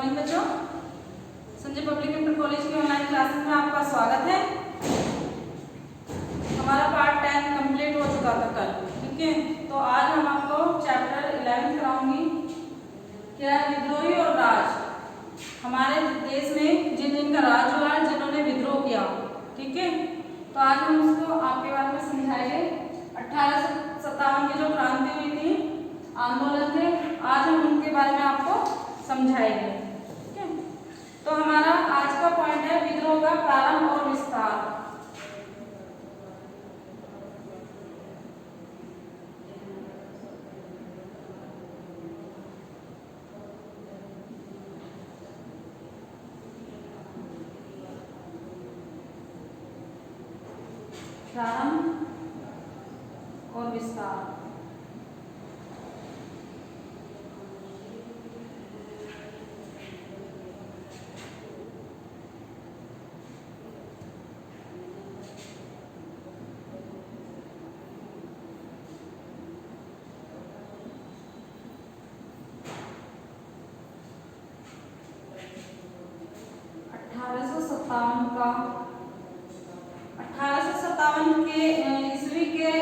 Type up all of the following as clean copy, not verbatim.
Morning बच्चों, Sanjay public inter college की online classes में आपका स्वागत है। हमारा पार्ट 10 कंप्लीट हो चुका था कल, ठीक है। तो आज हम आपको चैप्टर 11 कराऊंगी, क्या है विद्रोही और राज। हमारे देश में जिन जिन का राज हुआ, जिन्होंने विद्रोह किया, ठीक है। तो आज हम उसको आपके बारे में समझाएंगे। 1857 की जो क्रांति हुई थी, आंदोलन थे, आज हम उनके बारे में आपको समझाएंगे, ठीक है। तो हमारा आज का पॉइंट है विद्रोह का प्रारंभ और विस्तार। प्रारंभ और विस्तार। का 1857 के ईस्वी के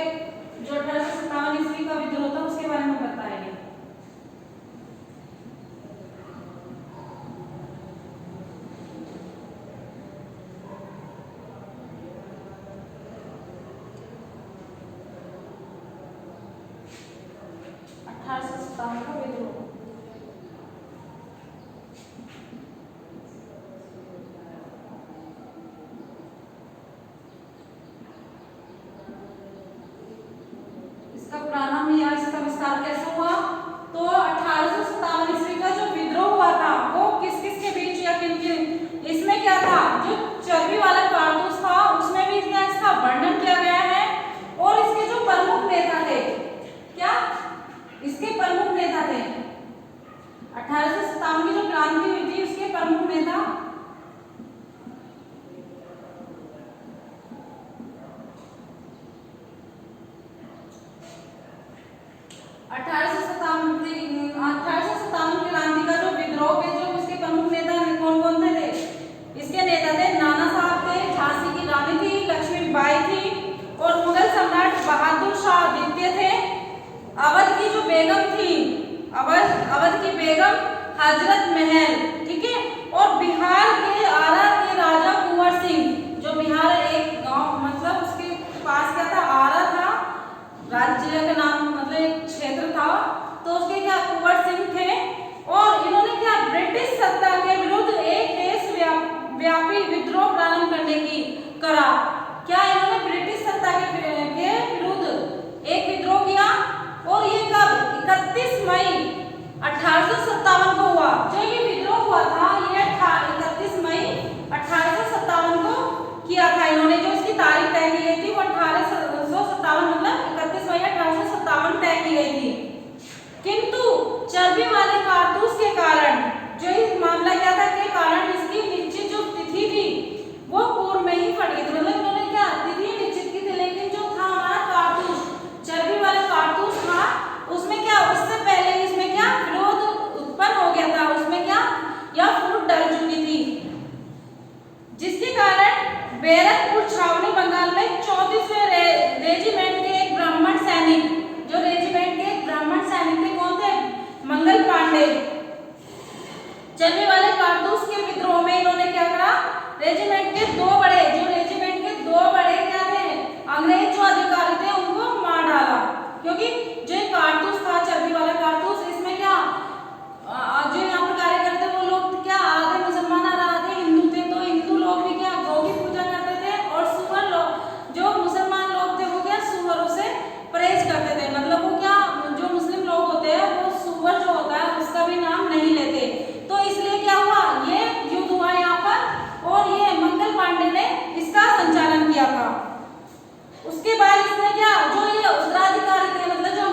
जो 1857 ईस्वी का विद्रोह था उसके बारे में बताएंगे। का विद्रोह प्रारंभ या इसका विस्तार कैसे हुआ? तो 1857 ईस्वी का जो विद्रोह हुआ था वो किस किस के बीच या किन किन, इसमें क्या था, जो चर्बी वाला कारतूस था उसमें भी क्या इसका वर्णन किया गया है। और इसके जो प्रमुख नेता थे, क्या इसके प्रमुख नेता थे 1857 की जो क्रांति हुई थी उसके प्रमुख नेता अवध की बेगम हजरत महल, ठीक है। और बिहार के आरा के राजा कुंवर सिंह, जो बिहार एक गांव मतलब उसके पास क्या था, आरा था, राज्य का नाम मतलब एक क्षेत्र था, तो उसके क्या कुंवर सिंह थे। और इन्होंने क्या ब्रिटिश सत्ता के विरुद्ध एक देश व्यापी विद्रोह प्रारंभ करने की करा। क्या इन्होंने ब्रिटिश सत्ता के विरुद्ध एक विद्रोह किया। और ये कब 31 मई 1857 को हुआ। जो ये विद्रोह हुआ था ये 31 मई 1857 को किया था इन्होंने। जो इसकी तारीख तय की गई थी वो 1857 मतलब 31 मई 1857 तय की गई थी। किंतु चर्बी वाले कारतूस के कारण जो इस मामला क्या था के कारण इसकी निश्चित जो तिथि थी वो पूर्व में ही फट गई थी। मतलब इन्होंने क्या तिथि निश्चित की थी, लेकिन जो था हमारा कारतूस, चर्बी वाला कारतूस था, उसमें क्या उससे पहले इसमें क्या विरोध उत्पन्न हो गया था, उसमें क्या यह फूट डल चुकी थी, जिसके कारण बैरकपुर छावनी बंगाल में 34वें रेजिमेंट के एक ब्राह्मण सैनिक, जो रेजिमेंट के एक ब्राह्मण सैनिक थे, कौन थे, मंगल पांडे, चलने वाले कारतूस के विद्रोह में इन्होंने क्या करा, रेजिमेंट के दो बड़े क्या थे अंग्रेज जो अधिकारी थे उनको मार डाला। क्योंकि जो कारतूस था चर्बी वाला कारतूस, इसमें क्या जो यहाँ पर कार्य करते वो लोग क्या आधे मुसलमान आधे हिंदू थे, तो हिंदू लोग भी क्या गौ की पूजा करते थे, और सुअर लोग जो मुसलमान लोग थे वो क्या सुअरों से परहेज करते थे। मतलब वो क्या जो मुस्लिम लोग होते हैं वो सुअर जो होता है उसका भी नाम नहीं लेते। तो इसलिए क्या हुआ, ये युद्ध हुआ यहाँ पर, और ये मंगल पांडे ने इसका संचालन किया था। उसके बाद इसने क्या जो ये उत्तराधिकारी थे, मतलब जो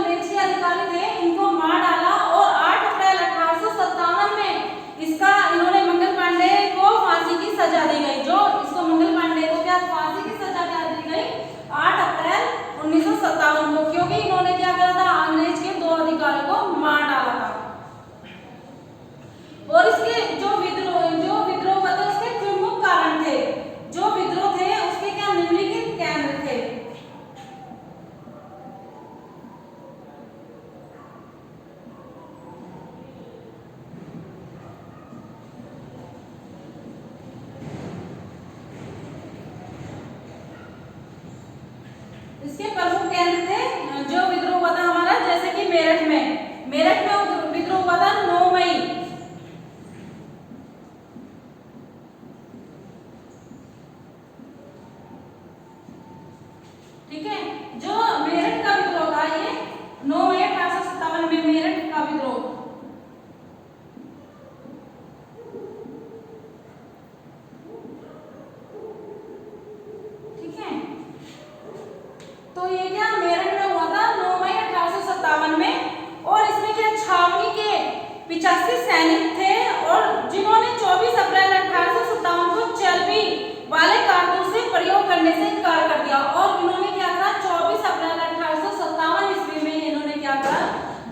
85 सैनिक थे और जिन्होंने 24 अप्रैल 1857 को चर्बी वाले कारतूस से प्रयोग करने से इनकार कर दिया। और इन्होंने क्या करा, 24 अप्रैल 1857 ईस्वी में इन्होंने क्या करा,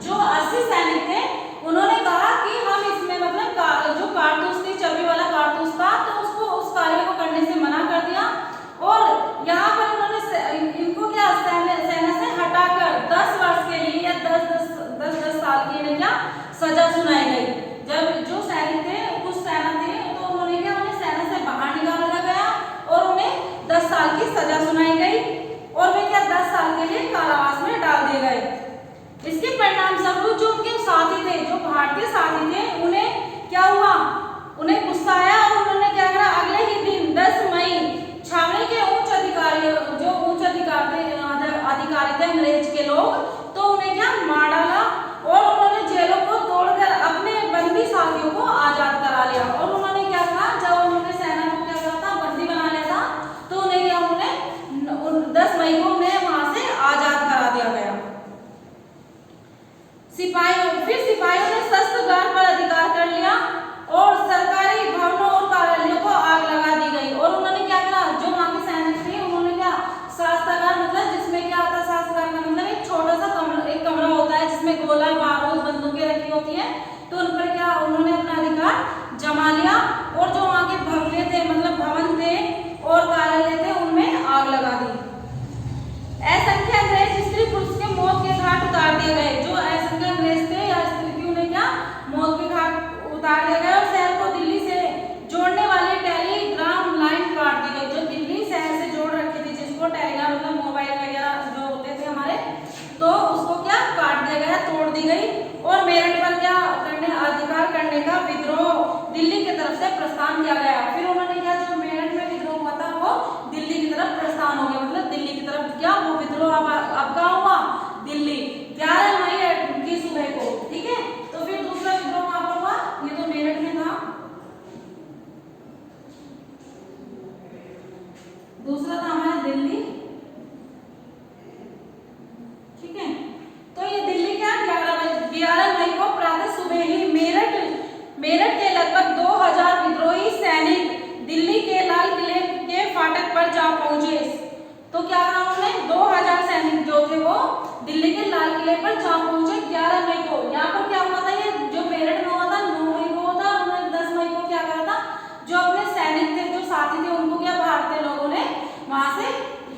जो 80 सैनिक थे उन्होंने कहा कि हम इसमें मतलब जो कारतूस थी, चर्बी वाला कारतूस था, तो उसको उस कार्य को करने से मना कर दिया। और यहाँ पर उन्होंने इनको क्या सेना से हटाकर 10 वर्ष के लिए या 10 साल की इन्हें क्या सजा सुनाई गई। जब जो सैनिक थे, कुछ सेना थे, तो उन्होंने क्या, उन्हें सेना से बाहर निकाला गया और उन्हें 10 साल की सजा सुनाई गई और वे क्या 10 साल के लिए कारावास में डाल दिए गए। इसके परिणाम स्वरूप जो उनके साथी थे, जो भारतीय साथी थे, उन्हें क्या हुआ, उन्हें गुस्सा आया और उन्होंने क्या करा, अगले ही दिन 10 मई छावनी के उच्च अधिकारी, जो उच्च अधिकारी थे अंग्रेज के लोग, तो उन्हें क्या मार डाला और उन्होंने जेलों को तोड़कर अपने बंदी साथियों को आजाद करा लिया। और उन्होंने क्या कहा, जब उन्होंने सेना को क्या करा था, बंदी बना लिया था, तो उन्हें क्या, उन्हें 10 मई को उन्हें वहां से आजाद करा दिया गया। सिपाहियों ने शस्त्रागार पर अधिकार कर लिया और सरकारी भवनों और कार्यालयों को आग लगा दी गई। और उन्होंने क्या करा, जो वहां के सैनिक थे, उन्होंने क्या शस्त्रागार, मतलब जिसमें क्या आता है, शस्त्रागार का मतलब एक छोटा सा कमरा होता है जिसमें गोला बारूद बंदूकें रखी होती हैं, तो उन पर क्या उन्होंने अपना अधिकार जमा लिया और जो वहां के भवन थे, मतलब भवन थे और कार्यालय थे, उनमें आग लगा दी। असंख्य अंग्रेज स्त्री पुरुष के मौत के घाट उतार दिए गए। जो असंख्य अंग्रेज थे या स्त्री थी, उन्हें क्या मौत के घाट उतार दिया गया और शहर को दिल्ली से जोड़ने वाली टेलीग्राम लाइन काट दी गई। जो दिल्ली शहर से जोड़ रखी थी, जिसको टेलीग्राम मतलब मोबाइल वगैरह जो होते थे हमारे, तो उसको क्या काट दिया गया, तोड़ दी गई। और मेरठ पर क्या अधिकार करने का विद्रोह दिल्ली की तरफ से प्रस्थान किया गया। फिर उन्होंने क्या, जो मेरठ में विद्रोह हुआ था, वो दिल्ली की तरफ प्रस्थान हो गया, मतलब दिल्ली की तरफ क्या वो विद्रोह अब कहाँ हुआ, दिल्ली, 11 मई की सुबह को। ठीक है, तो फिर दूसरा विद्रोह कहाँ पर हुआ, ये तो मेरठ में था, दूसरा था हमारा दिल्ली। ठीक है, तो ये दिल्ली क्या 11 मई को प्रातः सुबह ही मेरठ के लगभग 2000 विद्रोही सैनिक दिल्ली के लाल किले के फाटक पर जा पहुंचे। तो क्या कहा उन्होंने, 2000 सैनिक जो थे वो दिल्ली के लाल किले पर जा पहुंचे 11 मई को। यहाँ पर क्या हुआ था, ये जो मेरठ में हुआ था 9 मई को हुआ था, उन्होंने 10 मई को क्या करा था, जो अपने सैनिक थे, जो साथी थे, उनको क्या भारतीय लोगों ने वहां से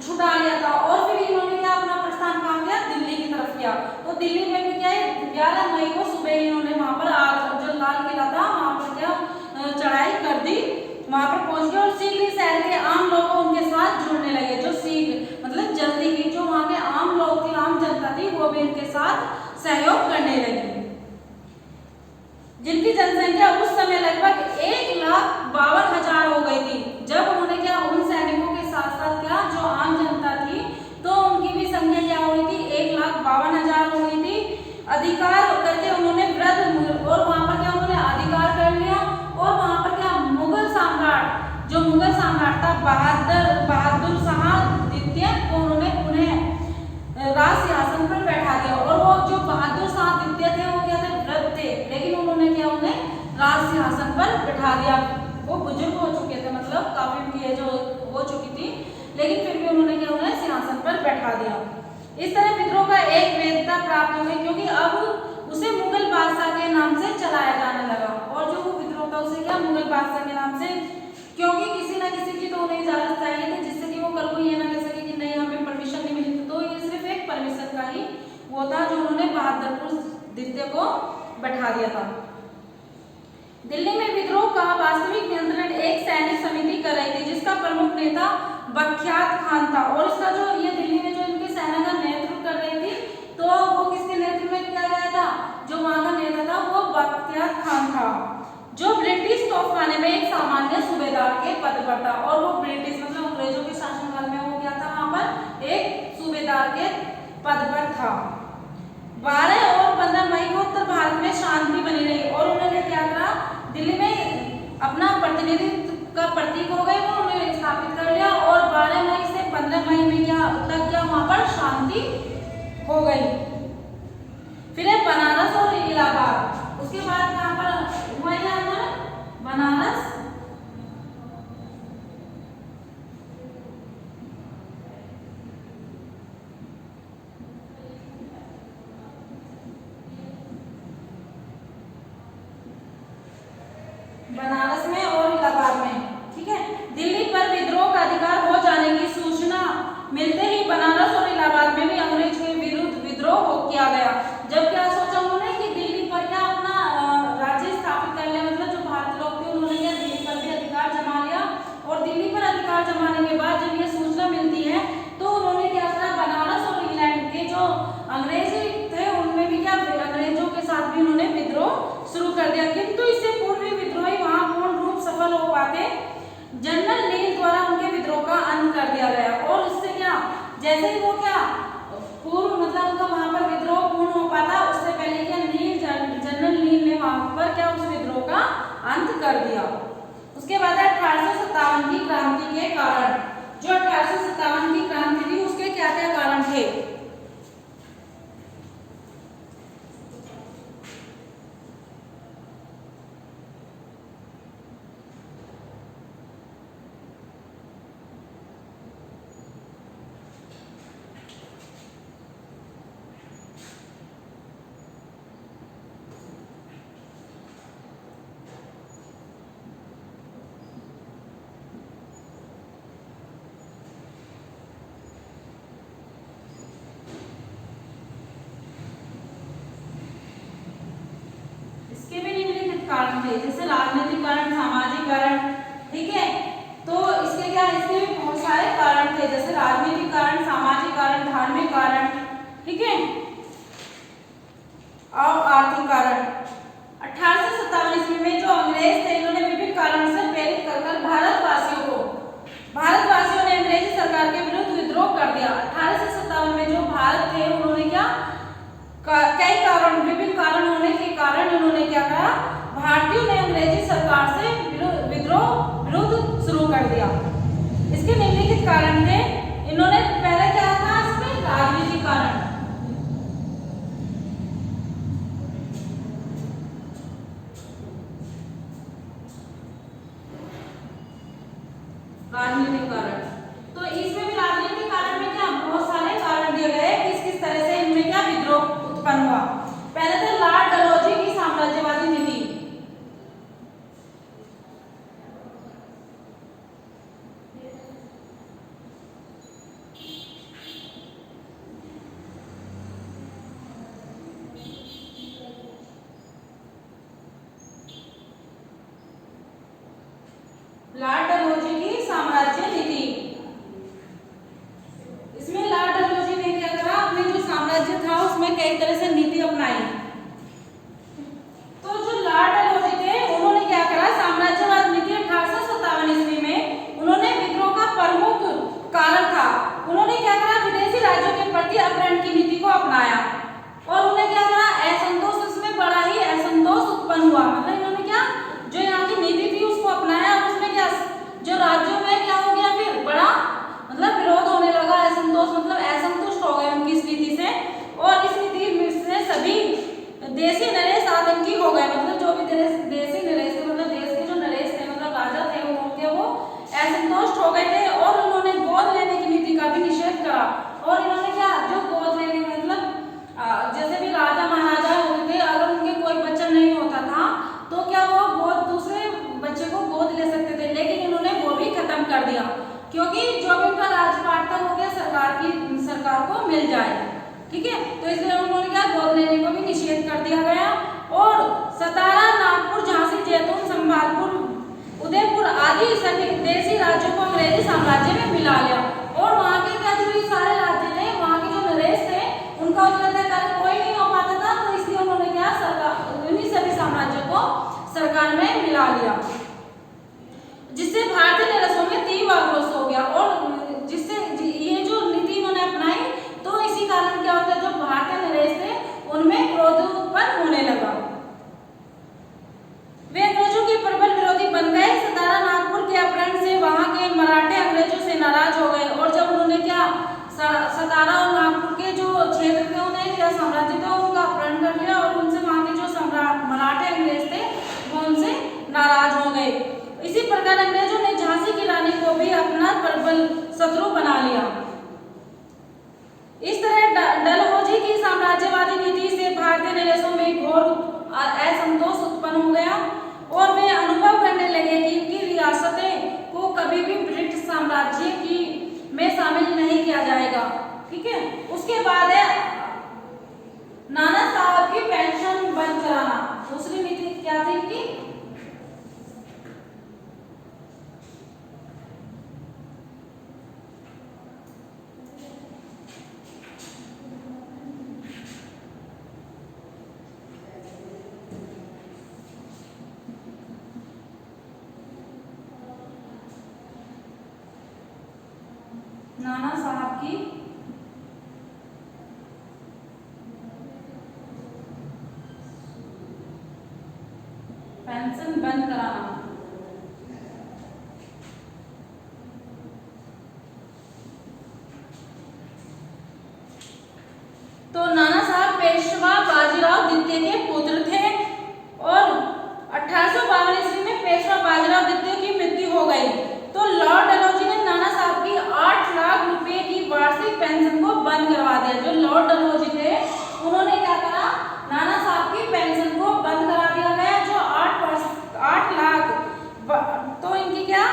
छुड़ा लिया था। और फिर इन्होंने क्या अपना प्रस्थान कहाँ किया, दिल्ली की तरफ किया। तो दिल्ली में भी क्या है, 11 मई को सुबह इन्होंने वहां पर जो लाल किला था वहां पर क्या चढ़ाई कर दी, वहां पर पहुंच गए और शीघ्र ही शहर के आम लोग उनके साथ जुड़ने लगे। जो शीघ्र मतलब जल्दी ही जो वहां के आम लोग थे, आम जनता थी, वो भी उनके साथ सहयोग करने लगी, जिनकी जनसंख्या उस समय लगभग 1,52,000 हो गई थी। जब उन्होंने क्या उन सैनिकों के साथ साथ क्या जो आम जनता थी, तो उनकी भी संख्या क्या हो गई थी, 1,52,000 हो गई थी। अधिकार करके उन्होंने और वहां पर क्या उन्होंने अधिकार कर लिया। और वहां पर क्या मुगल सम्राट, जो मुगल सम्राट था बहादुर शाह द्वितीय को उन्होंने उन्हें राज सिंहासन पर बैठा दिया। और वो जो बहादुर शाह द्वितीय थे, वो क्या थे, वृद्ध थे, लेकिन उन्होंने क्या उन्हें राज सिंहासन पर बैठा दिया। वो बुजुर्ग हो चुके थे, मतलब काफी उनकी एज हो चुकी थी, लेकिन फिर भी उन्होंने क्या उन्हें सिंहासन पर बैठा दिया। इस तरह विद्रोह का एक वैधता प्राप्त हो गई, क्योंकि अब उसे मुगल बादशाह के नाम से चलाया जाने लगा। और जो वो विद्रोह था उसे क्या मुगल बादशाह के नाम से, क्योंकि किसी ना किसी की तो उन्हें इजाजत चाहिए थी, जिससे कि वो कल को ये ना कह सके कि नहीं हमें परमिशन नहीं मिली थी। तो ये सिर्फ एक परमिशन का ही वो था जो उन्होंने बहादुर द्वितीय को बैठा दिया था। दिल्ली में विद्रोह का वास्तविक नियंत्रण एक सैनिक समिति कर रही थी, जिसका प्रमुख नेता बख्तियार खान था। और इसका जो ये दिल्ली में जो इनकी सेना का नेतृत्व कर रही थी, तो वो किसके नेतृत्व में किया गया था, जो वहां का नेता था वो बख्तियार खान था, जो ब्रिटिश तोपखाने में एक सामान्य सूबेदार के पद पर था। और वो ब्रिटिश मतलब अंग्रेजों के शासनकाल में वो क्या था, वहां पर एक सूबेदार के पद पर था। 12 और 15 मई को उत्तर भारत में शांति बनी रही और उन्होंने क्या करा, दिल्ली में अपना प्रतिनिधित्व का प्रतीक हो गए, वो उन्होंने स्थापित कर लिया। और 12 मई से 15 मई में क्या वहां पर शांति हो गई। फिर है बनारस और इलाहाबाद। उसके उसके बाद यहाँ पर हुआ ये आंदोलन बनारस में और इलाहाबाद में, ठीक है। दिल्ली पर विद्रोह का अधिकार हो जाने की सूचना मिलते ही बनारस और इलाहाबाद में भी अंग्रेज के विरुद्ध विद्रोह किया गया। जब क्या सोचा उन्होंने कि दिल्ली पर क्या अपना राज्य स्थापित कर लिया, मतलब जो भारतीय लोग थे उन्होंने क्या दिल्ली पर भी अधिकार जमा लिया। और दिल्ली पर अधिकार जमाने के बाद जब ये सूचना मिलती है तो उन्होंने क्या करा, बनारस और इंग्लैंड के जो अंग्रेज थे उनमें भी क्या अंग्रेजों के साथ भी उन्होंने विद्रोह शुरू कर दिया। किंतु इससे पूर्व विद्रोही वहां पूर्ण रूप सफल हो पाते जनरल नील द्वारा उनके विद्रोह का अंत कर दिया गया। और उससे क्या, जैसे ही वो क्या पूर्व मतलब उनका वहां पर विद्रोह पूर्ण हो पाता, उससे पहले क्या जनरल नील ने वहां पर क्या उस विद्रोह का अंत कर दिया। उसके बाद 1857 की क्रांति के कारण, जो 1857 की क्रांति थी उसके क्या क्या कारण थे। कारण थे, जैसे राजनीतिक कारण, सामाजिक कारण, ठीक है। तो इसके क्या, इसके भी बहुत सारे कारण थे, जैसे राजनीतिक कारण, सामाजिक कारण, धार्मिक कारण, ठीक है, और आर्थिक कारण। 1857 ईस्वी में जो अंग्रेज थे इन्होंने विभिन्न कारणों से प्रेरित कर भारतवासियों ने अंग्रेजी सरकार के विरुद्ध विद्रोह कर दिया। 1857 में जो भारत थे उन्होंने क्या कई कारण, विभिन्न कारण होने के कारण उन्होंने क्या कहा, भारतीयों ने अंग्रेजी सरकार से विरोध शुरू कर दिया। इसके निम्नलिखित कारण थे। इन्होंने पहले क्या था, इसमें राजनीतिक कारण, तो इसमें भी राजनीतिक कारण में क्या बहुत सारे कारण दिए गए किस किस तरह से इनमें क्या विद्रोह उत्पन्न हुआ। पहले तो लॉर्ड डलहौजी की साम्राज्यवादी नीति, लॉर्ड डलहौजी की साम्राज्य नीति। इसमें लॉर्ड डलहौजी ने क्या करा, अपने जो साम्राज्य था उसमें कई तरह से नीति अपनाई। तो जो लॉर्ड डलहौजी थे उन्होंने क्या करा, साम्राज्यवाद नीति 1857 ईस्वी में उन्होंने विद्रोह का प्रमुख कारण था। उन्होंने क्या करा, विदेशी राज्यों के प्रति अपहरण की नीति को अपनाया और उन्हें क्या करा, असंतोष, इसमें बड़ा ही असंतोष उत्पन्न हुआ। मतलब इन्होंने क्या जो यहाँ की नीति थी उसको अपनाया और उसमें क्या जो राज्यों में क्या हो गया, फिर बड़ा मतलब विरोध होने लगा, असंतोष मतलब असंतुष्ट हो गए उनकी इस नीति से। और इस नीति से सभी देशी नरेश आतंकी हो गए, मतलब जो भी देशी नरेश थे, मतलब देश के जो नरेश थे, मतलब राजा थे उनके, वो असंतुष्ट हो गए थे और उन्होंने गोद लेने की नीति का भी निषेध करा। और इन्होंने क्या जो गोद लेने मतलब जैसे भी राजा महाराजा होते थे, अगर उनके कोई बच्चा नहीं होता था तो क्या वो गोद दूसरे बच्चे को गोद ले सकते थे, लेकिन इन्होंने वो भी खत्म कर दिया क्योंकि जो भी उनका राजपाट था वो क्या सरकार को मिल जाए, ठीक है। तो इसलिए उन्होंने क्या गोद लेने को भी निषेध कर दिया गया। और सतारा, नागपुर, झांसी, जैतून, संभालपुर, उदयपुर आदि सभी देशी राज्यों को अंग्रेजी साम्राज्य में मिला लिया। और वहाँ के क्या जो सारे राज्य थे, वहाँ के जो नरेश थे उनका उत्तराधिकारी कोई नहीं हो पाता था, तो इसलिए उन्होंने क्या उन्हीं सभी साम्राज्यों को सरकार में मिला लिया, जिससे भारतीय नरेशों में तीव्र आक्रोश हो गया। और जिससे ये जो नीति इन्होंने अपनाई, तो इसी कारण क्या होता है, जो भारतीय नरेश थे उनमें क्रोध उत्पन्न होने लगा, वे अंग्रेजों के प्रबल विरोधी बन गए। सतारा, नागपुर के अपहरण से वहां के मराठे अंग्रेजों से नाराज हो गए और जब उन्होंने क्या सतारा और नागपुर के जो क्षेत्र थे उन्हें क्या साम्राज्य था उनका अपहरण कर लिया और उनसे वहां के जो सम्राट मराठे उनसे नाराज हो गए। इसी प्रकार अंग्रेजों ने झांसी की रानी को भी अपना प्रबल शत्रु बना लिया। इस तरह डलहौजी की साम्राज्यवादी नीति से भारतीय नरेशों में घोर असंतोष उत्पन्न हो गया और वे अनुभव करने लगे कि इनकी रियासतें को कभी भी ब्रिटिश साम्राज्य की में शामिल नहीं किया जाएगा। ठीक है, उसके बाद है नाना साहब की पेंशन बंद कराना। दूसरी नीति क्या थी इनकी? नाना साहब की पेंशन बंद कराना। तो नाना साहब पेशवा बाजीराव द्वितीय के पुत्र थे और 1852 ईस्वी में पेशवा बाजीराव द्वितीय की मृत्यु हो गई। तो लॉर्ड डलहौजी ने नाना साहब की 8 लाख रुपए की वार्षिक पेंशन को बंद करवा दिया। जो लॉर्ड डलहौजी थे उन्होंने क्या करा, नाना साहब की पेंशन को बंद करा दिया गया। जो 8 लाख, तो इनकी क्या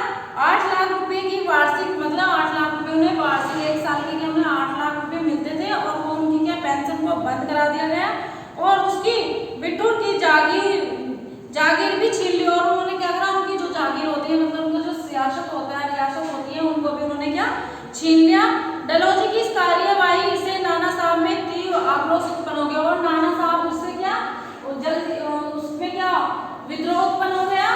8 लाख रुपए की वार्षिक, मतलब 8 लाख रुपए उन्हें वार्षिक एक साल के उन्हें 8 लाख रुपए मिलते थे और वो उनकी क्या पेंशन को बंद करा दिया गया और उसकी बिठूर की जागीर भी छीन ली। और उन्होंने क्या करा, उनकी जो जागीर होती है, मतलब उनका जो सियासत होता है, रियासत होती है, उनको भी उन्होंने क्या छीन लिया। डलहौजी की इस कार्यवाही से नाना साहब में तीव्र आक्रोश उत्पन्न हो गया और नाना साहब उससे क्या जल्दी उसमें क्या विद्रोह उत्पन्न हो गया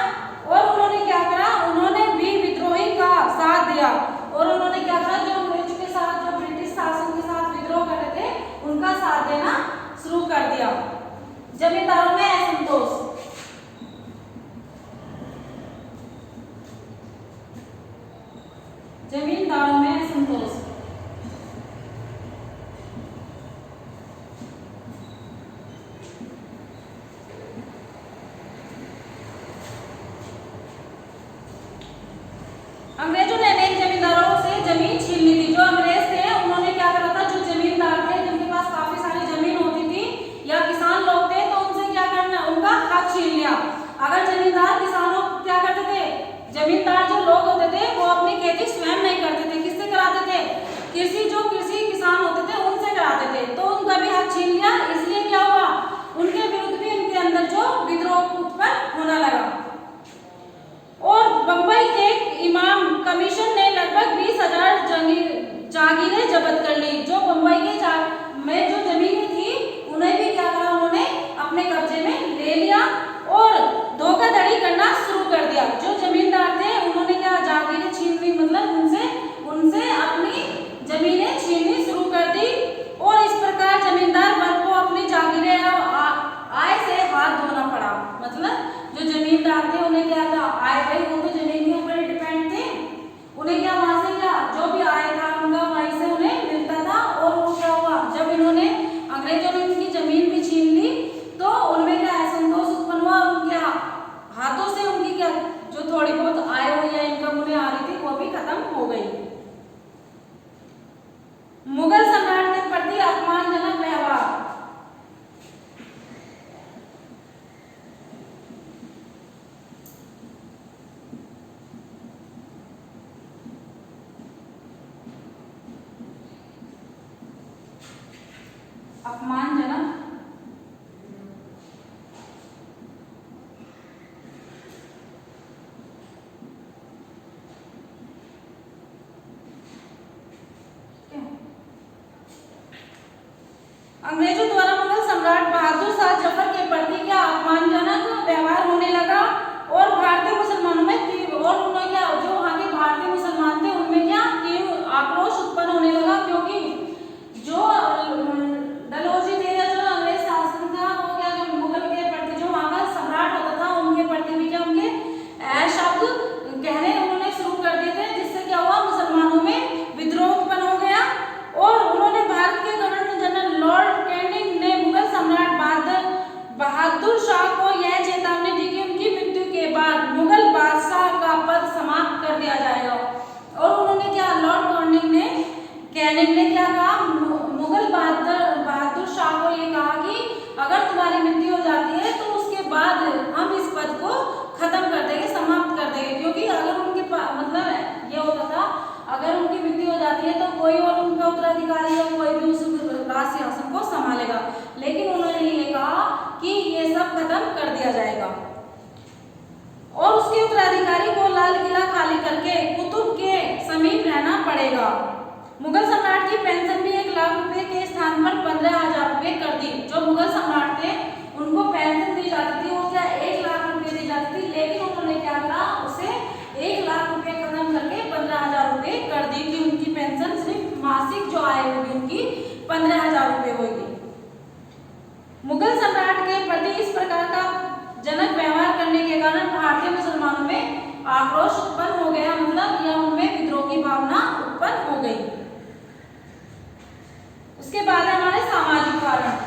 और उन्होंने क्या करा, उन्होंने भी विद्रोही का साथ दिया और उन्होंने क्या करा, जो अंग्रेज के साथ, जो ब्रिटिश शासन के साथ विद्रोह कर रहे थे, उनका साथ देना शुरू कर दिया। जमींदारों में असंतोष। जमींदारों में असंतोष। अंग्रेजों ने अनेक जमींदारों से जमीन छीन ली थी। जो अंग्रेज थे उन्होंने क्या करा था, जो जमींदार थे जिनके पास काफी सारी जमीन होती थी या किसान लोग थे, तो उनसे क्या करना, उनका हक छीन लिया। अगर जमींदार किसानों क्या करते थे, जमींदार जो लोग होते थे वो अपनी खेती स्वयं नहीं करते थे, किससे कराते थे, कृषि किसान होते थे उनसे कराते थे, तो उनका भी हक छीन लिया। इसलिए क्या हुआ, उनके विरुद्ध भी उनके अंदर जो विद्रोह उत्पन्न होने लगा। और बंबई के इमाम कमीशन ने लगभग 20,000 जागीरें जब्त कर ली। जो बंबई के में जो जमीनें थी उन्हें भी क्या करा, उन्होंने अपने कब्जे में ले लिया और धोखाधड़ी करना शुरू कर दिया। जो जमींदार थे उन्होंने क्या जागीरें छीन ली, मतलब उनसे अपनी जमीनें छीननी शुरू कर दी और इस प्रकार जमींदार वर्ग को अपनी जागीरें आय से हाथ धोना पड़ा। मतलब जो जमींदार थे उन्हें क्या था, आय, भाई वो तो जमीन के ऊपर डिपेंड थे, उन्हें क्या वहां से क्या जो भी आय था उनका वहीं से उन्हें मिलता था। और वो क्या हुआ, जब इन्होंने अंग्रेजों ने उनकी जमीन भी छीन ली तो उनमें क्या असंतोष उत्पन्न हुआ। उनके हाथों से उनकी क्या जो थोड़ी बहुत आय हो या इनकम उन्हें आ रही थी वो भी खत्म हो गई। मुगल सम्राट के प्रति अपमानजनक व्यवहार। अपमानजनक अंग्रेजों द्वारा मुगल सम्राट बहादुर शाह जफर के प्रति क्या अपमानजनक व्यवहार होने लगा और भारतीय मुसलमानों में तीव्र, और उन्होंने क्या जो वहाँ के भारतीय मुसलमान थे उनमें क्या तीव्र आक्रोश उत्पन्न होने लगा, क्योंकि जो डलहौजी थे या जो अंग्रेज शासन था वो क्या जो मुगल के प्रति जो वहाँ का सम्राट होता था उनके प्रति भी क्या उनके शब्द कहने उन्होंने शुरू कर दिए थे, जिससे क्या हुआ, मुसलमानों में विद्रोह उत्पन्न हो गया। और उन्होंने भारत के गवर्नर जनरल लॉर्ड कैनिंग ने मुगल सम्राट बहादुर शाह को यह चेतावनी दी कि उनकी मृत्यु दिया जाएगा और उसके उत्तराधिकारी को लाल किला खाली करके कुतुब के समीप रहना पड़ेगा। मुगल सम्राट की पेंशन भी 1 लाख रुपए के स्थान पर 15,000 रुपए कर दी। जो मुगल सम्राट थे उनको पेंशन दी जाती थी, वो क्या 1 लाख रुपए दी जाती थी, लेकिन उन्होंने क्या करा, उसे 1 लाख रुपए खत्म करके 15,000 रुपए कर दी कि उनकी पेंशन सिर्फ मासिक जो आय होगी उनकी 15,000 रुपए होगी। मुगल सम्राट के प्रति इस प्रकार का जनक व्यवहार करने के कारण भारतीय मुसलमानों में आक्रोश उत्पन्न हो गया, मतलब या उनमें विद्रोह की भावना उत्पन्न हो गई। उसके बाद हमारे सामाजिक कारण।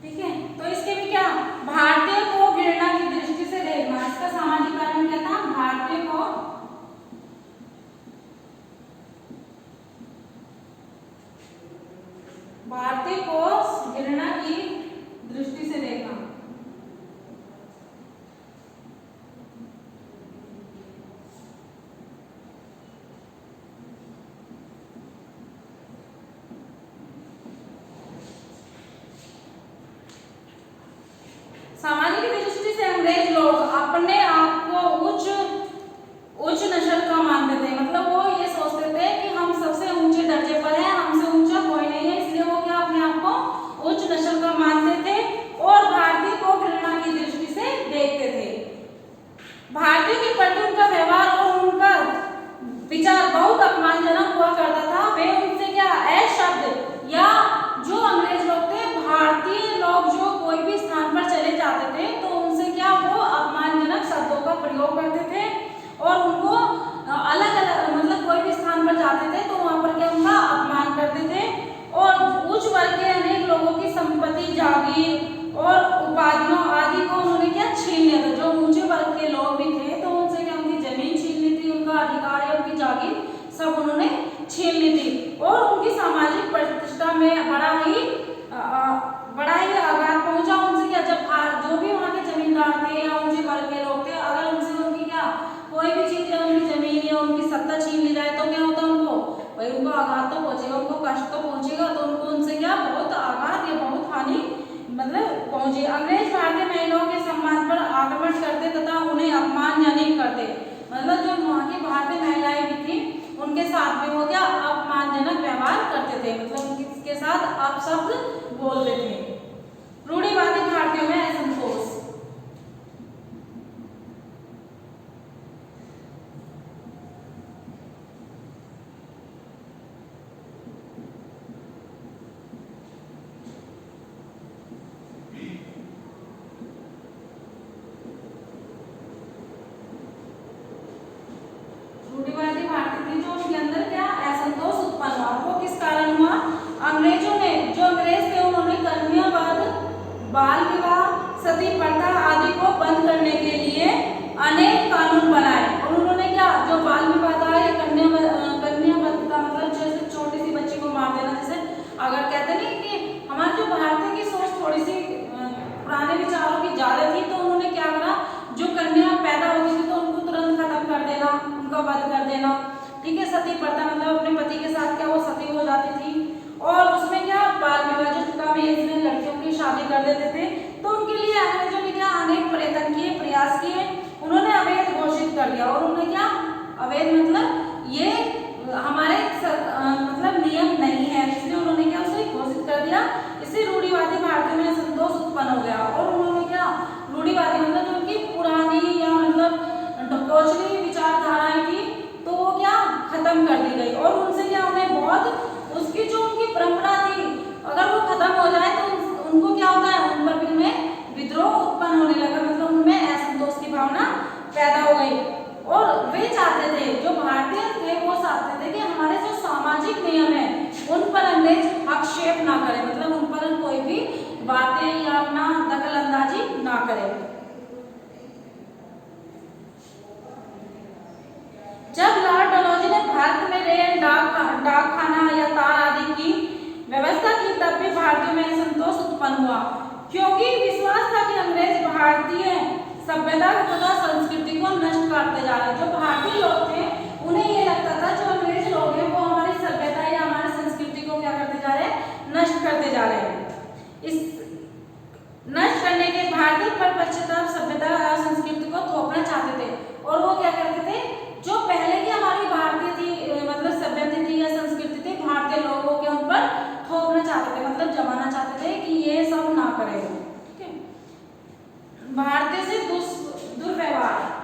ठीक है, तो इसके भी क्या, भारतीय को घृणा की दृष्टि से देखना। इसका सामाजिक कारण क्या था, भारतीय को घृणा की दृष्टि से देखना। सामाजिक दृष्टि से अंग्रेज लोग अपने आप को उच्च नस्ल का मानते थे, मतलब वो ये सोचते थे कि हम सबसे ऊंचे दर्जे पर हैं, हमसे ऊंचा कोई नहीं है, इसलिए वो क्या अपने आप को उच्च नस्ल का मानते थे और भारतीय को घृणा की दृष्टि से देखते थे। भारतीय के प्रति उनका व्यवहार और उनका विचार बहुत अपमानजनक हुआ करता था। वे उनसे क्या शब्द या जो अंग्रेज लोग थे, भारतीय लोग जो कोई भी स्थान पर चले जाते थे तो उनसे क्या वो अपमानजनक शब्दों का प्रयोग करते थे और उनको अलग अलग, मतलब कोई भी स्थान पर जाते थे तो वहां पर क्या उनका अपमान करते थे और उच्च वर्ग के अनेक लोगों की संपत्ति, जागीर और उपाधियों आदि को उन्होंने क्या छीन लिया था। जो ऊंचे वर्ग के लोग भी थे तो उनसे क्या उनकी जमीन छीन ली थी, उनका अधिकार या उनकी जागीर सब उन्होंने छीन ली थी और उनकी सामाजिक प्रतिष्ठा में बड़ा ही आघात पहुंचा। उनसे क्या, जब जो भी वहाँ के जमींदार थे या ऊंचे वर्ग के लोग थे, अगर उनसे उनकी क्या कोई भी चीज या उनकी जमीन या उनकी सत्ता छीन ली जाए तो क्या होता है, उनको भाई उनको आघात तो पहुंचेगा, उनको कष्ट तो पहुंचेगा, तो उनको उनसे क्या बहुत आघात या बहुत हानि मतलब पहुंचे। अंग्रेज भारतीय महिलाओं के सम्मान पर आक्रमण करते तथा उन्हें अपमानजनक करते, मतलब जो वहाँ की भारतीय महिलाएं भी थी उनके साथ भी वो क्या अपमानजनक व्यवहार करते थे, मतलब किसके साथ अपशब्द बोलते थे। रूढ़िवादी भारतीयों में असंतोष। रूढ़िवादी भारतीय थे जो उनके अंदर क्या असंतोष उत्पन्न हुआ, वो किस कारण हुआ, अंग्रेजों ने, जो अंग्रेज थे उन्होंने कन्यावाद, बाल विवाह, सती प्रथा आदि को बंद करने के लिए अनेक कानून बनाए और उन्होंने क्या, जो बाल विवाह था या कन्यावध का मतलब जैसे छोटी सी बच्ची को मार देना, जैसे अगर कहते नहीं कि हमारे जो भारतीय की सोच थोड़ी सी पुराने विचारों की ज्यादा थी, तो उन्होंने क्या करा, जो कन्या पैदा होती थी तो उनको तुरंत खत्म कर देना, उनका वध कर देना। ठीक है, सती प्रथा मतलब अपने पति के साथ क्या वो सती हो जाती थी और उसमें क्या बाल विवाह, जो कम एज में लड़कियों की शादी कर देते थे, तो उनके लिए अंग्रेजों ने क्या अनेक प्रयत्न किए, प्रयास किए, उन्होंने अवैध घोषित कर दिया और उन्होंने क्या अवैध मतलब ये हमारे मतलब नियम नहीं है, इसलिए उन्होंने क्या उसे घोषित कर दिया। इससे रूढ़िवादी भारतीयों में संतोष उत्पन्न हो गया और उन्होंने क्या रूढ़िवादी मतलब जो उनकी पुरानी या मतलब ढकोसली विचारधाराएं थी तो वो क्या खत्म कर दी गई और उनसे क्या उन्हें बहुत उसकी जो उनकी परंपरा थी अगर वो खत्म हो जाए तो उनको क्या होता है, उन पर भी उनमें विद्रोह उत्पन्न होने लगा, मतलब उनमें असंतोष की भावना पैदा हो गई और वे चाहते थे, जो भारतीय थे वो चाहते थे कि हमारे जो सामाजिक नियम है उन पर अंग्रेज हस्तक्षेप ना करे, मतलब उन पर कोई भी बातें या अपना दखल अंदाजी ना करे। जब लॉर्ड डलहौजी ने भारत में रेल, डाकखाना या तार आदि की व्यवस्था की तब भी भारतीयों में असंतोष उत्पन्न हुआ। क्योंकि विश्वास था कि अंग्रेज भारतीय सभ्यता तथा संस्कृति को नष्ट करते जा रहे हैं। जो भारतीय लोग थे उन्हें ये लगता था जो अंग्रेज लोग हैं वो हमारी सभ्यता या हमारी संस्कृति को क्या करते जा रहे हैं, नष्ट करते जा रहे हैं। इस नष्ट करने के भारतीय पर पश्चाताप सभ्यता और संस्कृति को थोपना चाहते थे। और वो क्या करते थे, जो पहले की हमारी भारतीय थी मतलब सभ्यता थी या संस्कृति थी, भारतीय लोगों के उन पर थोपना चाहते थे, मतलब जमाना चाहते थे कि ये सब ना करें। ठीक है, भारतीय से दुर्व्यवहार।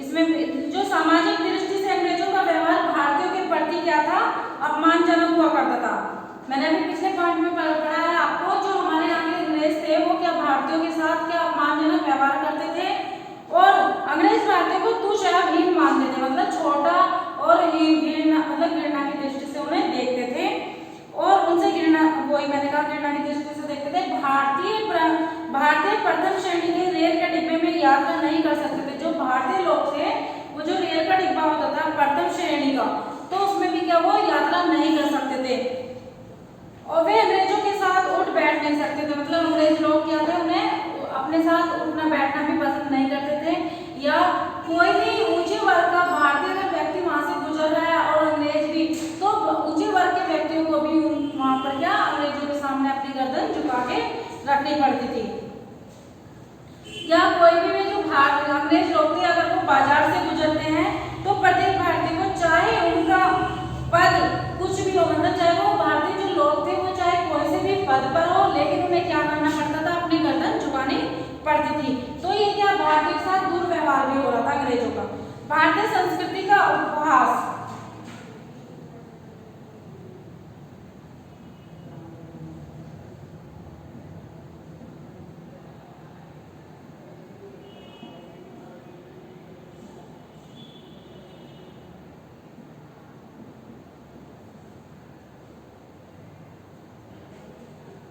इसमें जो सामाजिक दृष्टि से अंग्रेजों का व्यवहार भारतीयों के प्रति क्या था, अपमानजनक हुआ करता था। मैंने अभी पिछले पॉइंट में पढ़ा है आपको, जो हमारे यहाँ के अंग्रेज थे वो क्या भारतीयों के साथ क्या अपमानजनक व्यवहार करते थे और अंग्रेज भारतीयों को तुच्छ या हीन मानते थे, मतलब छोटा और घृणा की दृष्टि से उन्हें देखते थे और उनसे घृणा, वही मैंने कहा घृणा की दृष्टि से देखते थे। भारतीय प्रथम श्रेणी के रेल के डिब्बे में यात्रा नहीं कर सकते थे। जो भारतीय लोग थे वो जो रेल का डिब्बा होता था प्रथम श्रेणी का, तो उसमें भी क्या वो यात्रा नहीं कर सकते थे और वे अंग्रेजों के साथ उठ बैठ नहीं सकते थे। मतलब अंग्रेज लोग क्या थे, उन्हें अपने साथ उठना बैठना भी पसंद नहीं करते थे। या कोई भी ऊंचे वर्ग का भारतीय अगर व्यक्ति वहां से गुजर रहा है और अंग्रेज भी, तो ऊंचे वर्ग के व्यक्तियों को भी वहां पर क्या अंग्रेजों के सामने अपनी गर्दन झुका के रखनी पड़ती थी। या कोई भी जो अंग्रेज लोग थे अगर वो बाजार से गुजरते हैं तो प्रत्येक भारतीय को चाहे उनका पद कुछ भी हो, मतलब चाहे वो भारतीय जो लोग थे वो चाहे कोई से भी पद पर हो, लेकिन उन्हें क्या करना पड़ता था, अपनी गर्दन झुकानी पड़ती थी। तो ये क्या भारतीय के साथ दुर्व्यवहार भी हो रहा था अंग्रेजों का। भारतीय संस्कृति का उपहास।